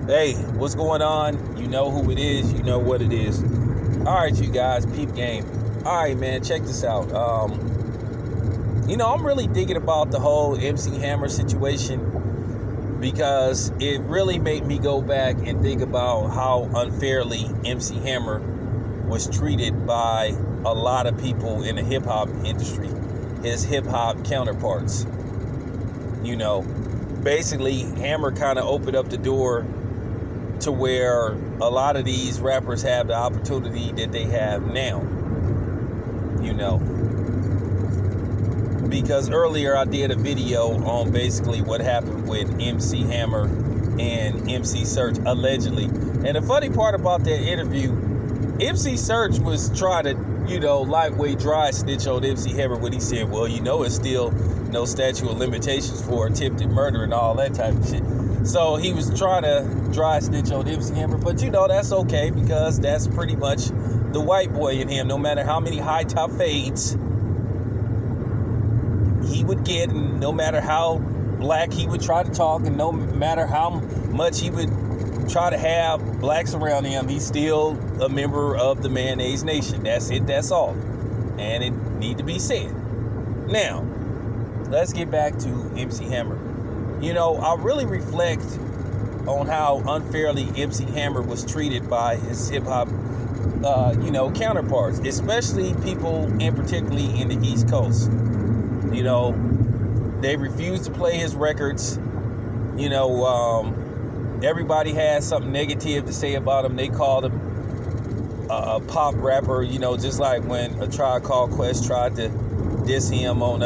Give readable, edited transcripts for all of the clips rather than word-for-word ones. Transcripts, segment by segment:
Hey, what's going on? You know who it is. You know what it is. All right, you guys, peep game. All right, man, check this out. I'm really thinking about the whole MC Hammer situation because it really made me go back and think about how unfairly MC Hammer was treated by a lot of people in the hip-hop industry, his hip-hop counterparts. Basically, Hammer kind of opened up the door to where a lot of these rappers have the opportunity that they have now. Because earlier I did a video on basically what happened with MC Hammer and MC Serch, allegedly. And the funny part about that interview, MC Serch was trying to, lightweight dry snitch on MC Hammer when he said, well, it's still no statute of limitations for attempted murder and all that type of shit. So he was trying to dry snitch on MC Hammer, but that's okay because that's pretty much the white boy in him. No matter how many high top fades he would get, and no matter how black he would try to talk, and no matter how much he would try to have blacks around him, he's still a member of the Mayonnaise Nation. That's it, that's all. And it need to be said. Now, let's get back to MC Hammer. I really reflect on how unfairly MC Hammer was treated by his hip-hop, counterparts, especially people and particularly in the East Coast. They refused to play his records. Everybody has something negative to say about him. They called him a pop rapper, just like when A Tribe Called Quest tried to diss him on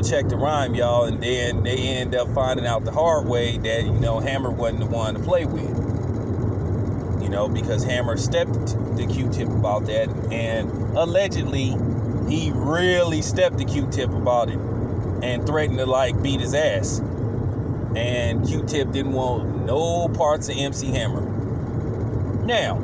Check the Rhyme, y'all, and then they end up finding out the hard way that, Hammer wasn't the one to play with. Because Hammer stepped to Q-Tip about that, and allegedly he really stepped to Q-Tip about it and threatened to beat his ass. And Q-Tip didn't want no parts of MC Hammer. Now,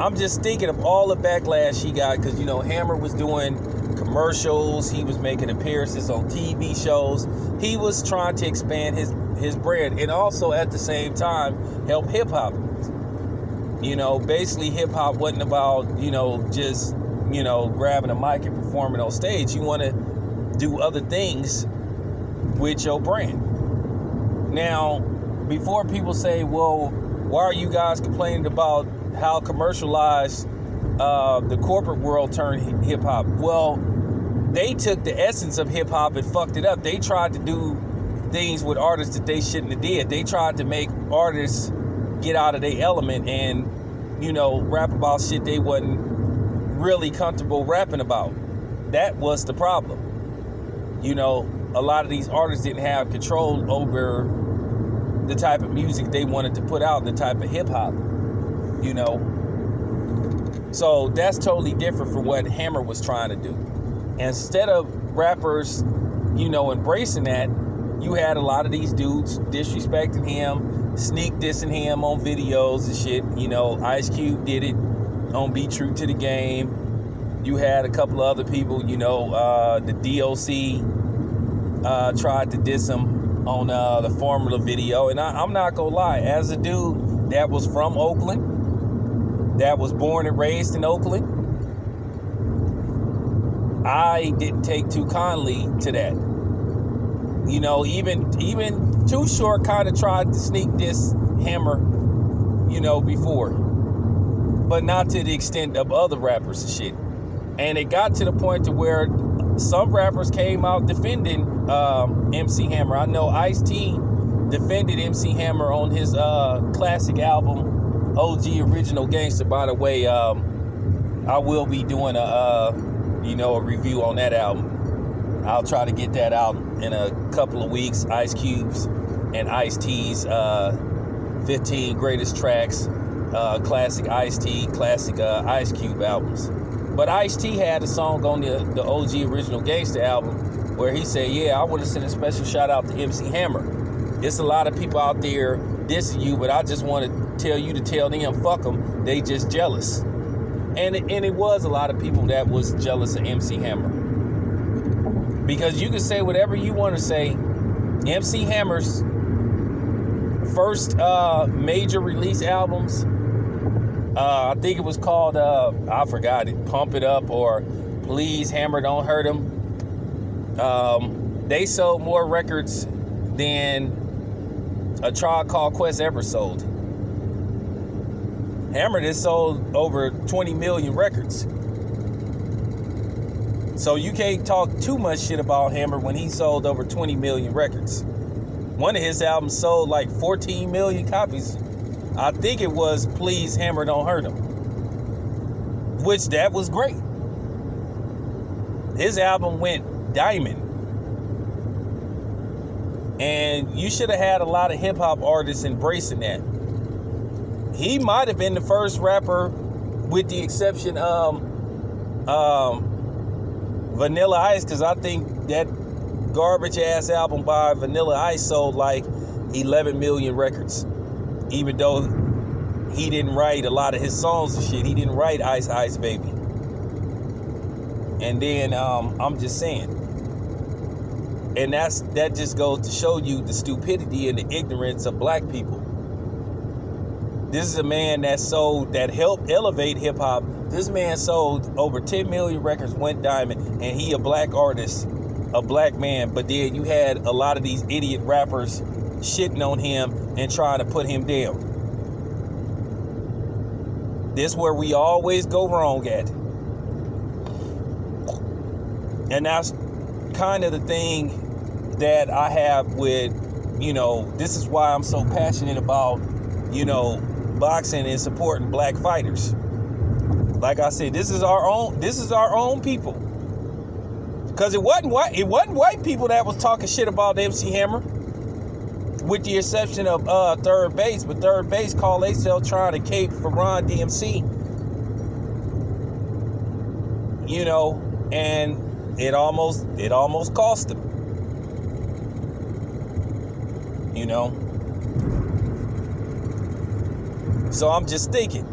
I'm just thinking of all the backlash he got because, Hammer was doing commercials, he was making appearances on TV shows, he was trying to expand his brand and also at the same time help hip-hop. Basically hip-hop wasn't about, just, grabbing a mic and performing on stage. You want to do other things with your brand. Now, before people say, well, why are you guys complaining about how commercialized the corporate world turned hip-hop? Well, they took the essence of hip-hop and fucked it up. They tried to do things with artists that they shouldn't have did. They tried to make artists get out of their element and, rap about shit they wasn't really comfortable rapping about. That was the problem. A lot of these artists didn't have control over the type of music they wanted to put out, the type of hip-hop, So that's totally different from what Hammer was trying to do. Instead of rappers, embracing that, you had a lot of these dudes disrespecting him, sneak dissing him on videos and shit. Ice Cube did it on Be True to the Game. You had a couple of other people, the DOC tried to diss him on the Formula video. And I'm not gonna lie, as a dude that was from Oakland, that was born and raised in Oakland, I didn't take too kindly to that. Even Too Short kind of tried to sneak diss Hammer, before, but not to the extent of other rappers and shit. And it got to the point to where some rappers came out defending MC Hammer. I know Ice-T defended MC Hammer on his classic album, OG Original Gangster. By the way, I will be doing a review on that album. I'll try to get that out in a couple of weeks. Ice Cube's and Ice-T's 15 greatest tracks, classic Ice-T, classic Ice Cube albums. But Ice-T had a song on the OG Original Gangster album where he said, yeah, I want to send a special shout out to MC Hammer. There's a lot of people out there dissing you, but I just want to tell you to tell them, fuck them, they just jealous. And it was a lot of people that was jealous of MC Hammer. Because you can say whatever you want to say, MC Hammer's first major release albums, I think it was called, I forgot it, Pump It Up or Please Hammer Don't Hurt 'Em. They sold more records than A Tribe Called Quest ever sold. Hammer just sold over 20 million records. So you can't talk too much shit about Hammer when he sold over 20 million records. One of his albums sold like 14 million copies. I think it was Please Hammer Don't Hurt 'Em, which that was great. His album went diamond. And you should have had a lot of hip-hop artists embracing that. He might have been the first rapper, with the exception of Vanilla Ice, because I think that garbage-ass album by Vanilla Ice sold like 11 million records. Even though he didn't write a lot of his songs and shit. He didn't write Ice Ice Baby. And then, I'm just saying. And that just goes to show you the stupidity and the ignorance of black people. This is a man that helped elevate hip hop. This man sold over 10 million records, went diamond, and he a black artist, a black man. But then you had a lot of these idiot rappers shitting on him and trying to put him down. This is where we always go wrong at. And that's kind of the thing that I have with, this is why I'm so passionate about, boxing and supporting black fighters. Like I said, this is our own people. Because it wasn't white people that was talking shit about MC Hammer, with the exception of Third Base. But Third Base called themselves trying to cape for Ron DMC. And it almost cost him. So I'm just thinking,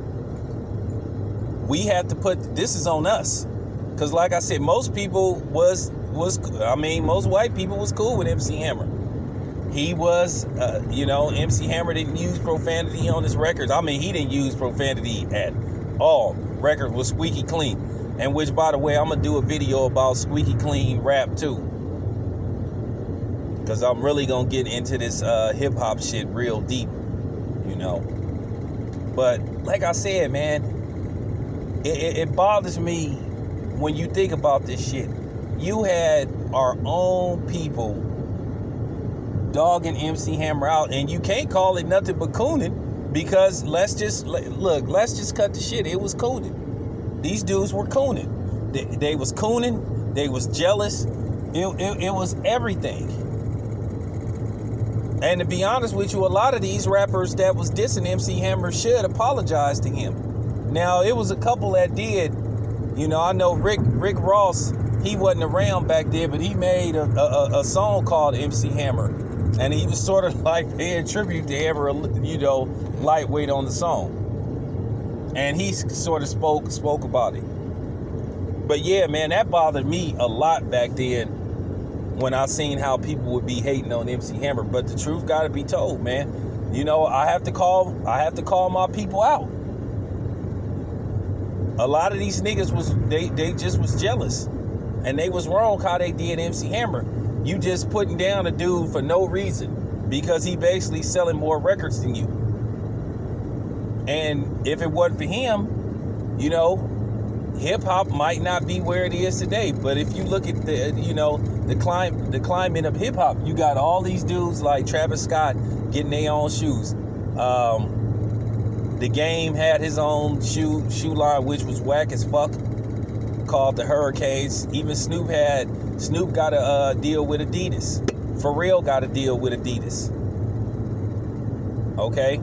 we have to this is on us. Because like I said, most people most white people was cool with MC Hammer. He was, MC Hammer didn't use profanity on his records. He didn't use profanity at all. Record was squeaky clean. And which, by the way, I'm going to do a video about squeaky clean rap too. Because I'm really going to get into this hip-hop shit real deep, But like I said, man, it bothers me when you think about this shit. You had our own people dogging MC Hammer out, and you can't call it nothing but cooning, because let's just cut the shit. It was cooning. These dudes were cooning. They was cooning. They was jealous. It was everything. And to be honest with you, a lot of these rappers that was dissing MC Hammer should apologize to him. Now, it was a couple that did. I know Rick Ross, he wasn't around back then, but he made a song called MC Hammer. And he was sort of like paying tribute to Hammer, lightweight on the song. And he sort of spoke about it. But yeah, man, that bothered me a lot back then when I seen how people would be hating on MC Hammer. But the truth got to be told, man. I have to call my people out. A lot of these niggas they just was jealous, and they was wrong how they did MC Hammer. You just putting down a dude for no reason because he basically selling more records than you. And if it wasn't for him, hip hop might not be where it is today. But if you look at the climate of hip hop, you got all these dudes like Travis Scott getting their own shoes. The Game had his own shoe line, which was whack as fuck, called the Hurricanes. Even Snoop got a deal with Adidas. Pharrell got a deal with Adidas. Okay?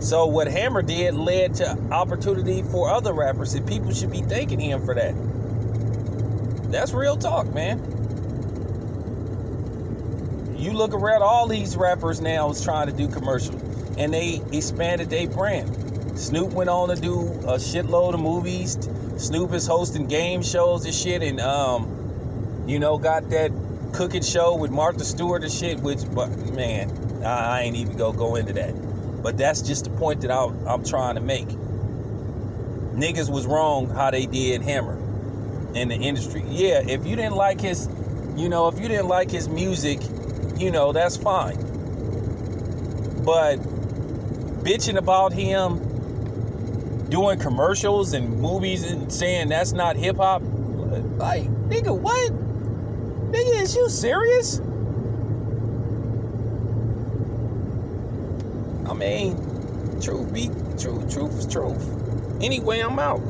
So what Hammer did led to opportunity for other rappers, and people should be thanking him for that. That's real talk, man. You look around, all these rappers now is trying to do commercials, and they expanded their brand. Snoop went on to do a shitload of movies. Snoop is hosting game shows and shit, and got that cooking show with Martha Stewart and shit, which, but man, I ain't even gonna go into that. But that's just the point that I'm trying to make. Niggas was wrong how they did Hammer in the industry. Yeah, if you didn't like his, if you didn't like his music, that's fine. But bitching about him doing commercials and movies and saying that's not hip hop, like, nigga, what? Nigga, is you serious? I mean, truth is truth. Anyway, I'm out.